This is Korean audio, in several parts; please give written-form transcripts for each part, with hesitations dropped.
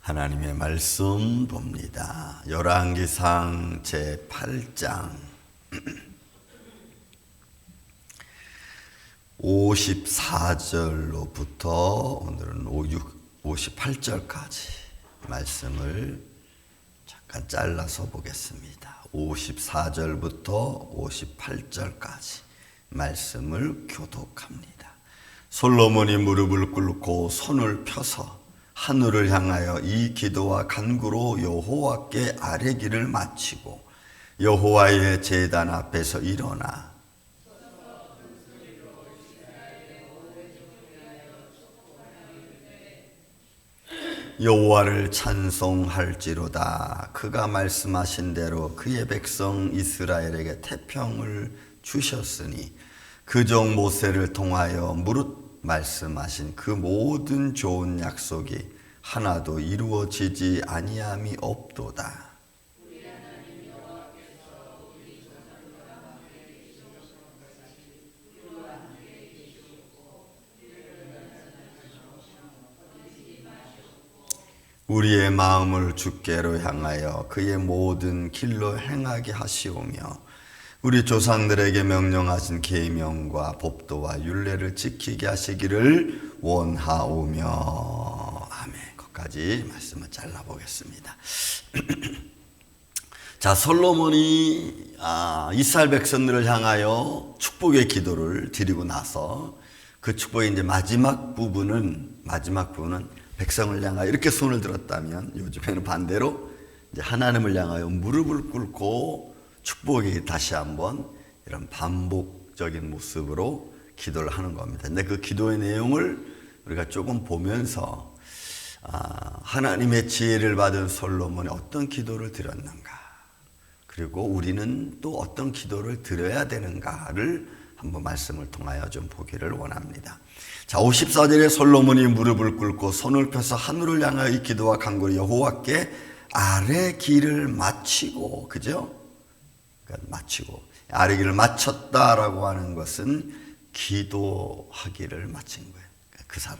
하나님의 말씀 봅니다. 열왕기상 제8장 54절로부터 오늘은 58절까지 말씀을 잠깐 잘라서 보겠습니다. 54절부터 58절까지 말씀을 교독합니다. 솔로몬이 무릎을 꿇고 손을 펴서 하늘을 향하여 이 기도와 간구로 여호와께 아뢰기를 마치고 여호와의 제단 앞에서 일어나 여호와를 찬송할지로다. 그가 말씀하신 대로 그의 백성 이스라엘에게 태평을 주셨으니 그 종 모세를 통하여 무릇 말씀하신 그 모든 좋은 약속이 하나도 이루어지지 아니함이 없도다. 우리의 마음을 주께로 향하여 그의 모든 길로 행하게 하시오며 우리 조상들에게 명령하신 계명과 법도와 율례를 지키게 하시기를 원하오며. 아멘. 거기까지 말씀을 잘라보겠습니다. 자, 솔로몬이 이스라엘 백성들을 향하여 축복의 기도를 드리고 나서 그 축복의 이제 마지막 부분은 백성을 향하여 이렇게 손을 들었다면, 요즘에는 반대로 이제 하나님을 향하여 무릎을 꿇고 축복이 다시 한번 이런 반복적인 모습으로 기도를 하는 겁니다. 근데 그 기도의 내용을 우리가 조금 보면서 하나님의 지혜를 받은 솔로몬이 어떤 기도를 드렸는가, 그리고 우리는 또 어떤 기도를 드려야 되는가를 한번 말씀을 통하여 좀 보기를 원합니다. 자, 54절에 솔로몬이 무릎을 꿇고 손을 펴서 하늘을 향하여 이 기도와 간구를 여호와께 아뢰기를 마치고, 그죠? 그러니까 마치고, 아뢰기를 마쳤다라고 하는 것은 기도하기를 마친 거예요. 그 사람.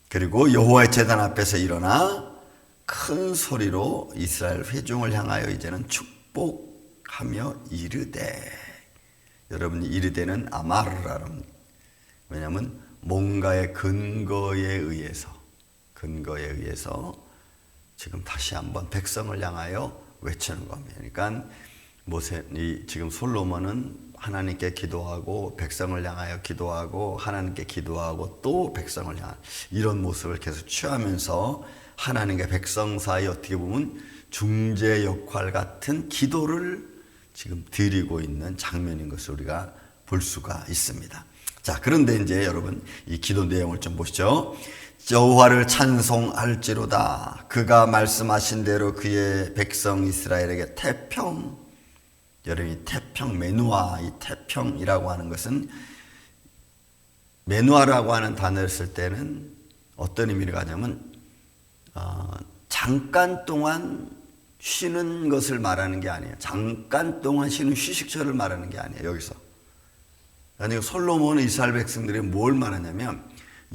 그리고 여호와의 제단 앞에서 일어나 큰 소리로 이스라엘 회중을 향하여 이제는 축복하며 이르되, 여러분이 이르되는 아마르라는, 왜냐하면 뭔가의 근거에 의해서 지금 다시 한번 백성을 향하여 외치는 겁니다. 그러니까 지금 솔로몬은 하나님께 기도하고 백성을 향하여 기도하고 하나님께 기도하고 또 백성을 향한 이런 모습을 계속 취하면서 하나님과 백성 사이 어떻게 보면 중재 역할 같은 기도를 지금 드리고 있는 장면인 것을 우리가 볼 수가 있습니다. 자, 그런데 이제 여러분 이 기도 내용을 좀 보시죠. 여호와를 찬송할지로다. 그가 말씀하신 대로 그의 백성 이스라엘에게 태평. 여러분이 태평, 메누아, 이 태평이라고 하는 것은, 메누아라고 하는 단어를 쓸 때는 어떤 의미를 가냐면 잠깐 동안 쉬는 것을 말하는 게 아니에요. 잠깐 동안 쉬는 휴식처를 말하는 게 아니에요. 여기서 아니, 솔로몬은 이스라엘 백성들이 뭘 말하냐면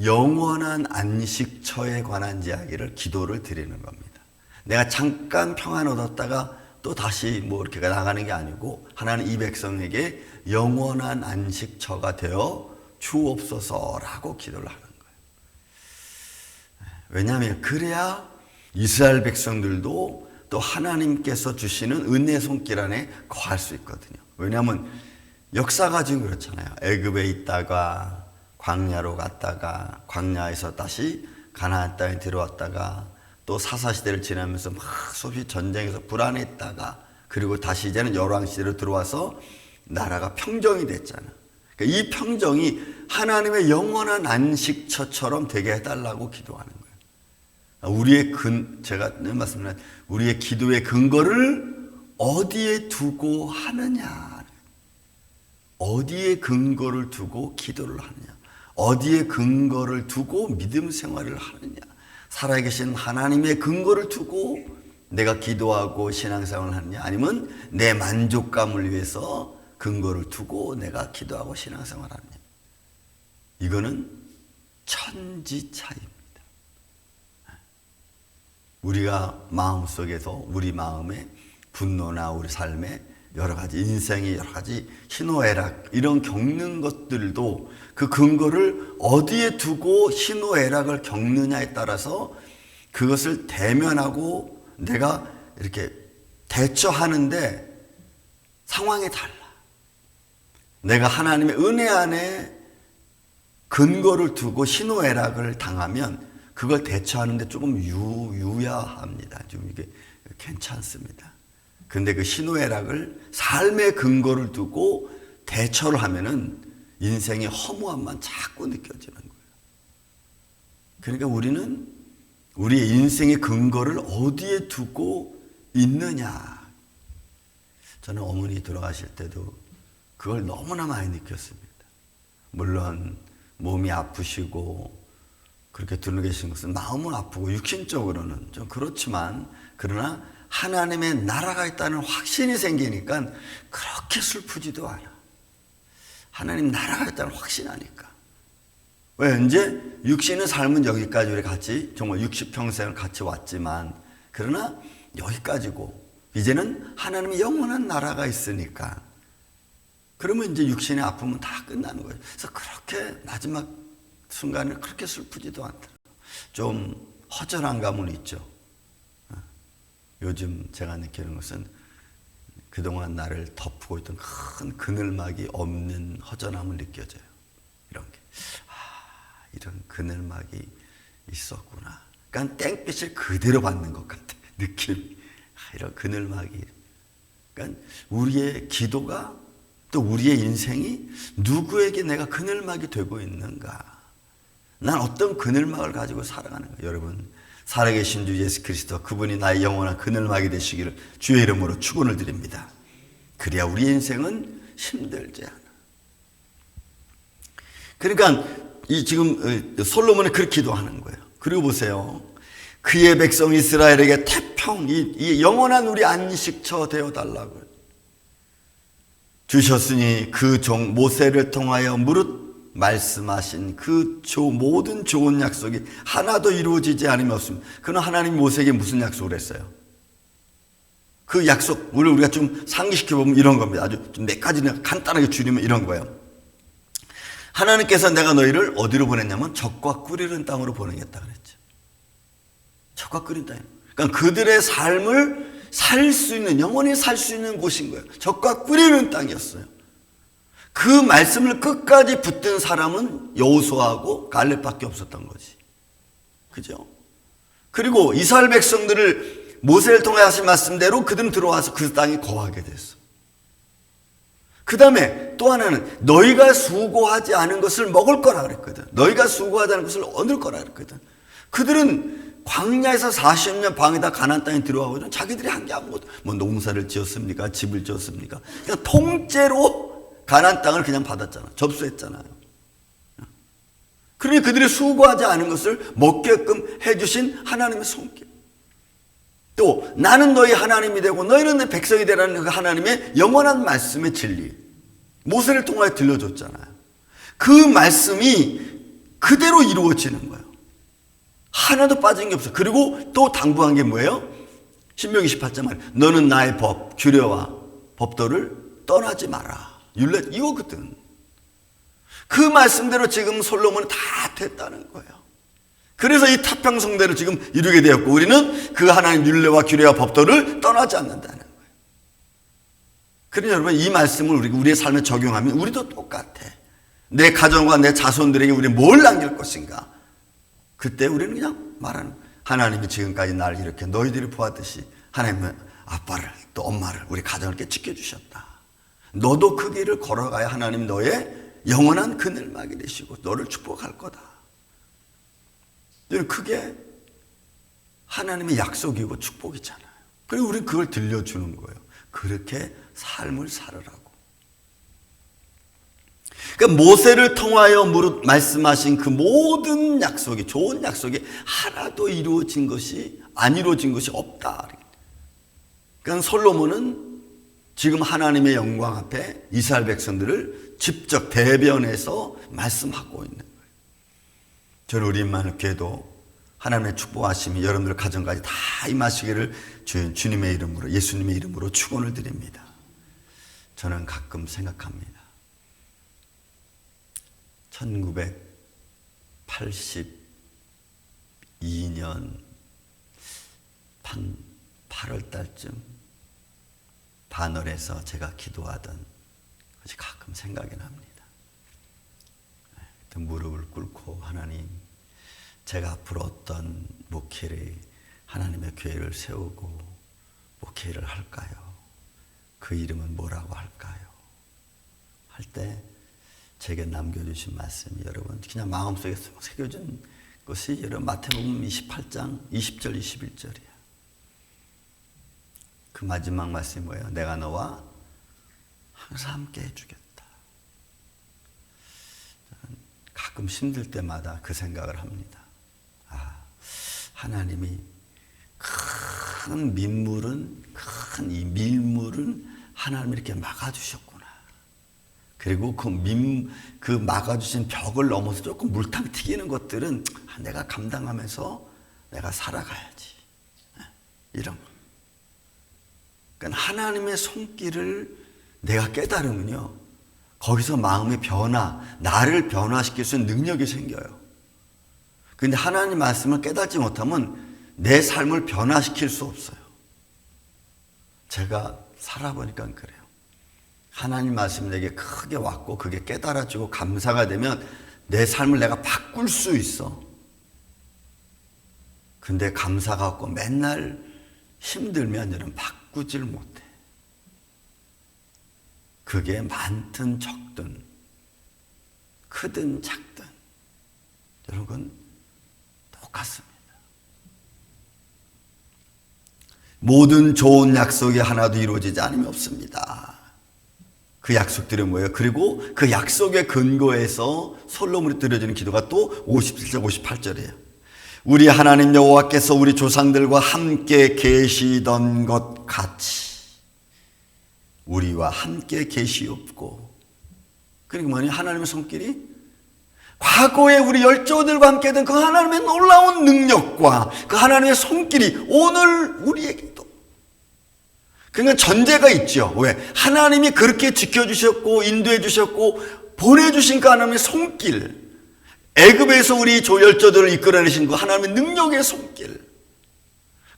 영원한 안식처에 관한 이야기를, 기도를 드리는 겁니다. 내가 잠깐 평안 얻었다가 또 다시 이렇게 나가는 게 아니고, 하나는 이 백성에게 영원한 안식처가 되어 주옵소서라고 기도를 하는 거예요. 왜냐하면 그래야 이스라엘 백성들도 또 하나님께서 주시는 은혜 손길 안에 거할 수 있거든요. 왜냐하면 역사가 지금 그렇잖아요. 애굽에 있다가 광야로 갔다가 광야에서 다시 가나안 땅에 들어왔다가 또 사사시대를 지나면서 막 수없이 전쟁에서 불안했다가, 그리고 다시 이제는 열왕시대로 들어와서 나라가 평정이 됐잖아. 그러니까 이 평정이 하나님의 영원한 안식처처럼 되게 해달라고 기도하는 거예요. 제가 늘 말씀드린 우리의 기도의 근거를 어디에 두고 하느냐, 어디에 근거를 두고 기도를 하느냐, 어디에 근거를 두고 믿음 생활을 하느냐, 살아계신 하나님의 근거를 두고 내가 기도하고 신앙생활을 하느냐, 아니면 내 만족감을 위해서 근거를 두고 내가 기도하고 신앙생활을 하느냐, 이거는 천지 차이입니다. 우리가 마음속에서 우리 마음의 분노나 우리 삶의 여러 가지 인생의 여러 가지 희노애락 이런 겪는 것들도 그 근거를 어디에 두고 희노애락을 겪느냐에 따라서 그것을 대면하고 내가 이렇게 대처하는데 상황이 달라. 내가 하나님의 은혜 안에 근거를 두고 희노애락을 당하면 그걸 대처하는데 조금 유야합니다. 좀 이게 괜찮습니다. 근데 그 희노애락을 삶의 근거를 두고 대처를 하면은 인생의 허무함만 자꾸 느껴지는 거예요. 그러니까 우리는 우리의 인생의 근거를 어디에 두고 있느냐. 저는 어머니 돌아가실 때도 그걸 너무나 많이 느꼈습니다. 물론 몸이 아프시고 그렇게 들고 계신 것은 마음은 아프고 육신적으로는 좀 그렇지만 그러나 하나님의 나라가 있다는 확신이 생기니까 그렇게 슬프지도 않아. 하나님 나라가 있다는 확신하니까. 왜? 이제 육신의 삶은 여기까지 우리 같이 정말 60평생을 같이 왔지만 그러나 여기까지고 이제는 하나님의 영원한 나라가 있으니까 그러면 이제 육신의 아픔은 다 끝나는 거예요. 그래서 그렇게 마지막 순간에 그렇게 슬프지도 않더라고요. 좀 허전한 감은 있죠. 요즘 제가 느끼는 것은 그동안 나를 덮고 있던 큰 그늘막이 없는 허전함을 느껴져요. 이런 게. 이런 그늘막이 있었구나. 그러니까 땡빛을 그대로 받는 것 같아. 느낌. 이런 그늘막이. 그러니까 우리의 기도가 또 우리의 인생이 누구에게 내가 그늘막이 되고 있는가. 난 어떤 그늘막을 가지고 살아가는가. 여러분 살아계신 주 예수 그리스도 그분이 나의 영원한 그늘막이 되시기를 주의 이름으로 축원을 드립니다. 그래야 우리 인생은 힘들지 않아. 그러니까 이 지금 솔로몬이 그렇게 기도하는 거예요. 그리고 보세요. 그의 백성 이스라엘에게 태평, 이 영원한 우리 안식처 되어 달라고 주셨으니 그 종 모세를 통하여 무릇 말씀하신 그 모든 좋은 약속이 하나도 이루어지지 않으면 없습니다. 그는 하나님 모세에게 무슨 약속을 했어요? 그 약속을 우리가 좀 상기시켜보면 이런 겁니다. 아주 좀 몇 가지는 간단하게 줄이면 이런 거예요. 하나님께서 내가 너희를 어디로 보냈냐면 적과 꿀이는 땅으로 보내겠다 그랬죠. 적과 꿀인 땅. 그러니까 그들의 삶을 살 수 있는, 영원히 살 수 있는 곳인 거예요. 적과 꿀이는 땅이었어요. 그 말씀을 끝까지 붙든 사람은 여호수아하고 갈렙밖에 없었던 거지. 그죠? 그리고 이스라엘 백성들을 모세를 통해 하신 말씀대로 그들은 들어와서 그 땅에 거하게 됐어. 그 다음에 또 하나는 너희가 수고하지 않은 것을 먹을 거라 그랬거든. 너희가 수고하지 않은 것을 얻을 거라 그랬거든. 그들은 광야에서 40년 방에다 가나안 땅에 들어가고 자기들이 한 게 아무것도 뭐 농사를 지었습니까? 집을 지었습니까? 그냥 통째로 가나안 땅을 그냥 받았잖아. 접수했잖아요. 그러니 그들이 수고하지 않은 것을 먹게끔 해주신 하나님의 손길. 또 나는 너희 하나님이 되고 너희는 내 백성이 되라는 그 하나님의 영원한 말씀의 진리. 모세를 통하여 들려줬잖아요. 그 말씀이 그대로 이루어지는 거예요. 하나도 빠진 게 없어. 그리고 또 당부한 게 뭐예요? 신명기 18장 말 너는 나의 법, 규례와 법도를 떠나지 마라. 율례 이거거든. 그 말씀대로 지금 솔로몬은 다 됐다는 거예요. 그래서 이 타평성대로 지금 이루게 되었고 우리는 그 하나님 율례와 규례와 법도를 떠나지 않는다는 거예요. 그러니 여러분 이 말씀을 우리의 삶에 적용하면 우리도 똑같아. 내 가정과 내 자손들에게 우리 뭘 남길 것인가. 그때 우리는 그냥 말하는 하나님이 지금까지 날 이렇게 너희들이 보았듯이 하나님은 아빠를 또 엄마를 우리 가정을 이렇게 지켜주셨다. 너도 그 길을 걸어가야 하나님 너의 영원한 그늘막이 되시고 너를 축복할 거다. 그게 하나님의 약속이고 축복이잖아요. 그리고 우리는 그걸 들려주는 거예요. 그렇게 삶을 살으라고. 그러니까 모세를 통하여 무릇 말씀하신 그 모든 약속이 좋은 약속이 하나도 이루어진 것이 안 이루어진 것이 없다. 그러니까 솔로몬은 지금 하나님의 영광 앞에 이스라엘 백성들을 직접 대변해서 말씀하고 있는 거예요. 저는 우리 임마누엘 교회도 하나님의 축복하심이 여러분들 가정까지 다 임하시기를 주님의 이름으로, 예수님의 이름으로 축원을 드립니다. 저는 가끔 생각합니다. 1982년 8월 달쯤 반월에서 제가 기도하던 것이 가끔 생각이 납니다. 그때 무릎을 꿇고 하나님, 제가 앞으로 어떤 목회를, 하나님의 교회를 세우고 목회를 할까요? 그 이름은 뭐라고 할까요? 할 때 제게 남겨주신 말씀이 여러분 그냥 마음속에 새겨진 것이 여러분 마태복음 28장 20절 21절이야. 그 마지막 말씀이 뭐예요? 내가 너와 항상 함께 해주겠다. 가끔 힘들 때마다 그 생각을 합니다. 하나님이 큰 민물은, 큰 이 밀물은 하나님이 이렇게 막아주셨구나. 그리고 그 막아주신 벽을 넘어서 조금 물탕 튀기는 것들은 내가 감당하면서 내가 살아가야지. 이런 거. 그러니까 하나님의 손길을 내가 깨달으면요, 거기서 마음의 변화, 나를 변화시킬 수 있는 능력이 생겨요. 그런데 하나님 말씀을 깨닫지 못하면 내 삶을 변화시킬 수 없어요. 제가 살아보니까 그래요. 하나님 말씀이 내게 크게 왔고 그게 깨달아지고 감사가 되면 내 삶을 내가 바꿀 수 있어. 근데 감사가 없고 맨날 힘들면 여러분 바꾸질 못해. 그게 많든 적든 크든 작든 여러분 똑같습니다. 모든 좋은 약속이 하나도 이루어지지 않으면 없습니다. 그 약속들은 뭐예요? 그리고 그 약속의 근거에서 솔로몬이 드려지는 기도가 또 57절 58절이에요. 우리 하나님 여호와께서 우리 조상들과 함께 계시던 것 같이 우리와 함께 계시옵고. 그러니까 뭐냐? 하나님의 손길이 과거에 우리 열조들과 함께 했던 그 하나님의 놀라운 능력과 그 하나님의 손길이 오늘 우리에게도. 그러니까 전제가 있죠. 왜? 하나님이 그렇게 지켜주셨고 인도해 주셨고 보내주신 그 하나님의 손길, 애굽에서 우리 열조들을 이끌어내신 그 하나님의 능력의 손길,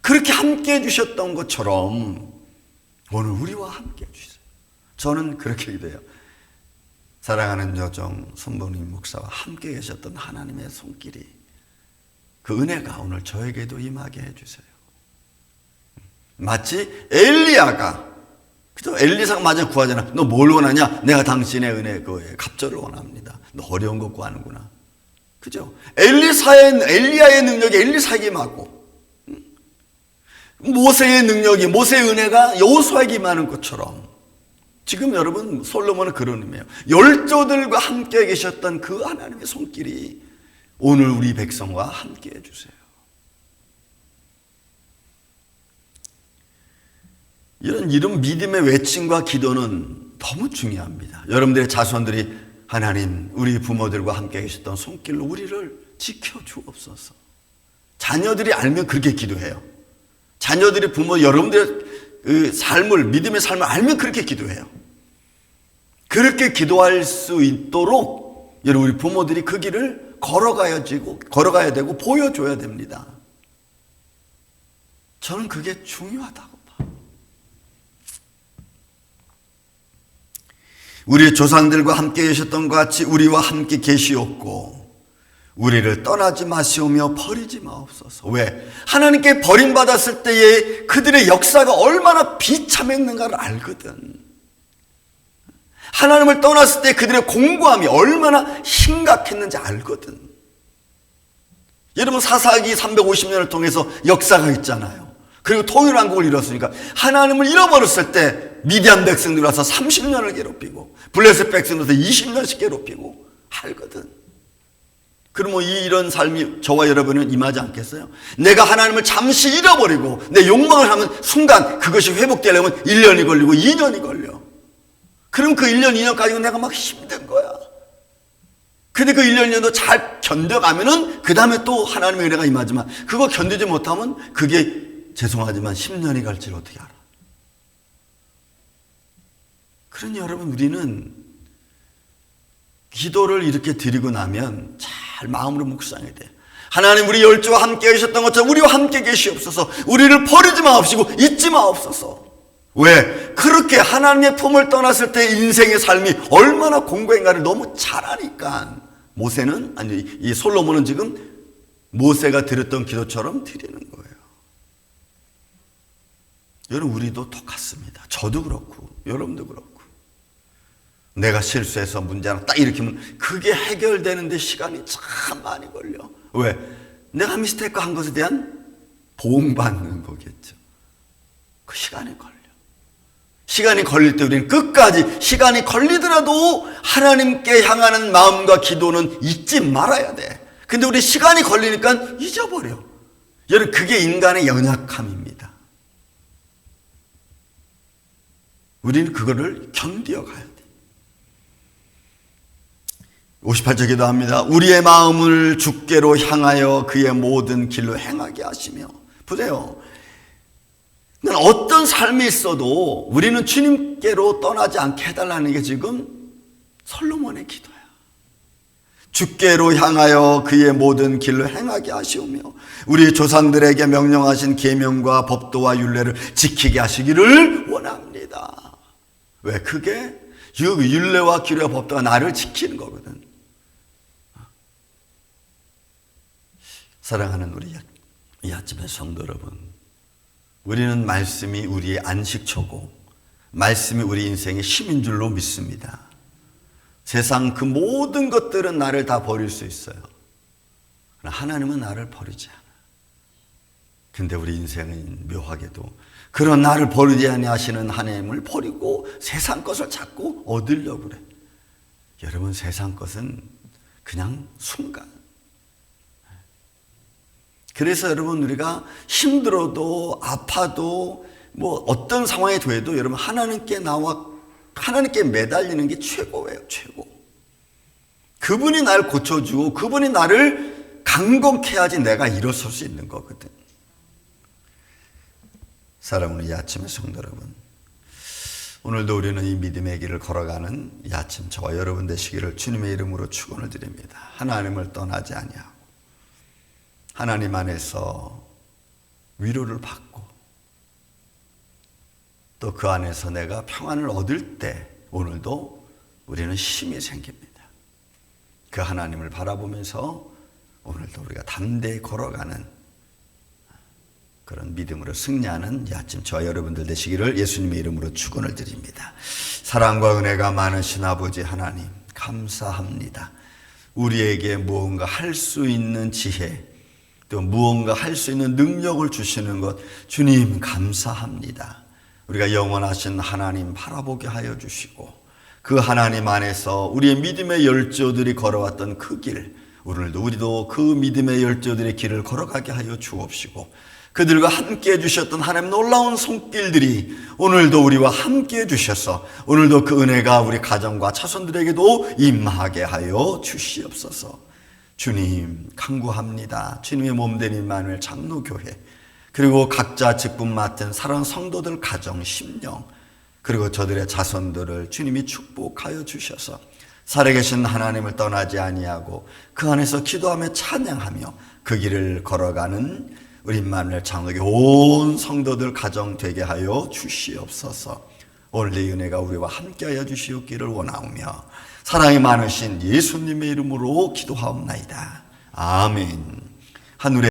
그렇게 함께 해주셨던 것처럼 오늘 우리와 함께 해주세요. 저는 그렇게 기도해요. 사랑하는 여정 손봉림 목사와 함께 계셨던 하나님의 손길이, 그 은혜가 오늘 저에게도 임하게 해주세요. 마치 엘리야가, 그죠? 엘리사가 마저 구하잖아. 너 뭘 원하냐? 내가 당신의 은혜, 그 갑절을 원합니다. 너 어려운 거 구하는구나. 그죠? 엘리야의 능력이 엘리사에게 임하고, 모세의 능력이, 모세의 은혜가 여호수아에게 임하는 것처럼, 지금 여러분 솔로몬은 그런 의미예요. 열조들과 함께 계셨던 그 하나님의 손길이 오늘 우리 백성과 함께 해주세요. 이런 믿음의 외침과 기도는 너무 중요합니다. 여러분들의 자손들이 하나님, 우리 부모들과 함께 계셨던 손길로 우리를 지켜주옵소서. 자녀들이 알면 그렇게 기도해요. 자녀들이 부모, 여러분들의 그 삶을, 믿음의 삶을 알면 그렇게 기도해요. 그렇게 기도할 수 있도록 여러분, 우리 부모들이 그 길을 걸어가야 되고 보여줘야 됩니다. 저는 그게 중요하다고 봐요. 우리 조상들과 함께 계셨던 것 같이 우리와 함께 계시옵고 우리를 떠나지 마시오며 버리지 마옵소서. 왜? 하나님께 버림받았을 때의 그들의 역사가 얼마나 비참했는가를 알거든. 하나님을 떠났을 때 그들의 공고함이 얼마나 심각했는지 알거든. 여러분, 사사기 350년을 통해서 역사가 있잖아요. 그리고 통일왕국을 이뤘으니까 하나님을 잃어버렸을 때 미디안 백성들 와서 30년을 괴롭히고 블레셋 백성들 와서 20년씩 괴롭히고 알거든. 그러면 이런 삶이 저와 여러분은 임하지 않겠어요? 내가 하나님을 잠시 잃어버리고 내 욕망을 하면 순간 그것이 회복되려면 1년이 걸리고 2년이 걸려. 그럼 그 1년, 2년 가지고 내가 막 힘든 거야. 근데 그 1년 정도 잘 견뎌가면은 그 다음에 또 하나님의 은혜가 임하지만 그거 견디지 못하면 그게 죄송하지만 10년이 갈지를 어떻게 알아? 그러니 여러분, 우리는 기도를 이렇게 드리고 나면 잘 마음으로 묵상해야 돼. 하나님, 우리 열조와 함께 계셨던 것처럼 우리와 함께 계시옵소서. 우리를 버리지 마옵시고 잊지 마옵소서. 왜? 그렇게 하나님의 품을 떠났을 때 인생의 삶이 얼마나 공고한가를 너무 잘 아니까 모세는, 아니, 이 솔로몬은 지금 모세가 드렸던 기도처럼 드리는 거예요. 여러분, 우리도 똑같습니다. 저도 그렇고 여러분도 그렇고. 내가 실수해서 문제 하나 딱 일으키면 그게 해결되는데 시간이 참 많이 걸려. 왜? 내가 미스테이크 한 것에 대한 보응받는 거겠죠. 그 시간이 걸려. 시간이 걸릴 때 우리는 끝까지, 시간이 걸리더라도 하나님께 향하는 마음과 기도는 잊지 말아야 돼. 근데 우리 시간이 걸리니까 잊어버려. 여러분, 그게 인간의 연약함입니다. 우리는 그거를 견디어 가야 돼. 58절 기도합니다. 우리의 마음을 주께로 향하여 그의 모든 길로 행하게 하시며. 보세요. 어떤 삶이 있어도 우리는 주님께로 떠나지 않게 해달라는 게 지금 솔로몬의 기도야. 주께로 향하여 그의 모든 길로 행하게 하시오며 우리 조상들에게 명령하신 계명과 법도와 율례를 지키게 하시기를 원합니다. 왜? 그게 율례와 규례와 법도가 나를 지키는 거거든. 사랑하는 우리 이 아침의 성도 여러분, 우리는 말씀이 우리의 안식처고 말씀이 우리 인생의 힘인 줄로 믿습니다. 세상 그 모든 것들은 나를 다 버릴 수 있어요. 그러나 하나님은 나를 버리지 않아. 근데 우리 인생은 묘하게도 그런 나를 버리지 아니하시는 하나님을 버리고 세상 것을 자꾸 얻으려고 그래. 여러분, 세상 것은 그냥 순간. 그래서 여러분, 우리가 힘들어도 아파도 뭐 어떤 상황에 더해도 여러분, 하나님께 매달리는 게 최고예요. 최고. 그분이 나를 고쳐주고 그분이 나를 강건케 해야지 내가 일어설 수 있는 거거든. 사랑하는 이 아침의 성도 여러분, 오늘도 우리는 이 믿음의 길을 걸어가는 이 아침 저와 여러분 되시기를 주님의 이름으로 축원을 드립니다. 하나님을 떠나지 아니하고 하나님 안에서 위로를 받고 또 그 안에서 내가 평안을 얻을 때 오늘도 우리는 힘이 생깁니다. 그 하나님을 바라보면서 오늘도 우리가 담대히 걸어가는 그런 믿음으로 승리하는 이 아침 저와 여러분들 되시기를 예수님의 이름으로 축원을 드립니다. 사랑과 은혜가 많으신 아버지 하나님, 감사합니다. 우리에게 무언가 할 수 있는 지혜, 또 무언가 할 수 있는 능력을 주시는 것 주님 감사합니다. 우리가 영원하신 하나님 바라보게 하여 주시고 그 하나님 안에서 우리의 믿음의 열조들이 걸어왔던 그 길, 오늘도 우리도 그 믿음의 열조들의 길을 걸어가게 하여 주옵시고 그들과 함께 해주셨던 하나님 놀라운 손길들이 오늘도 우리와 함께 해주셔서 오늘도 그 은혜가 우리 가정과 자손들에게도 임하게 하여 주시옵소서. 주님 간구합니다. 주님의 몸된 임마누엘 장로교회 그리고 각자 직분 맡은 사랑하는 성도들 가정 심령 그리고 저들의 자손들을 주님이 축복하여 주셔서 살아계신 하나님을 떠나지 아니하고 그 안에서 기도하며 찬양하며 그 길을 걸어가는 우리 임마누엘 장로교회 온 성도들 가정 되게 하여 주시옵소서. 오늘 이 은혜가 우리와 함께하여 주시옵기를 원하오며 사랑이 많으신 예수님의 이름으로 기도하옵나이다. 아멘. 하늘에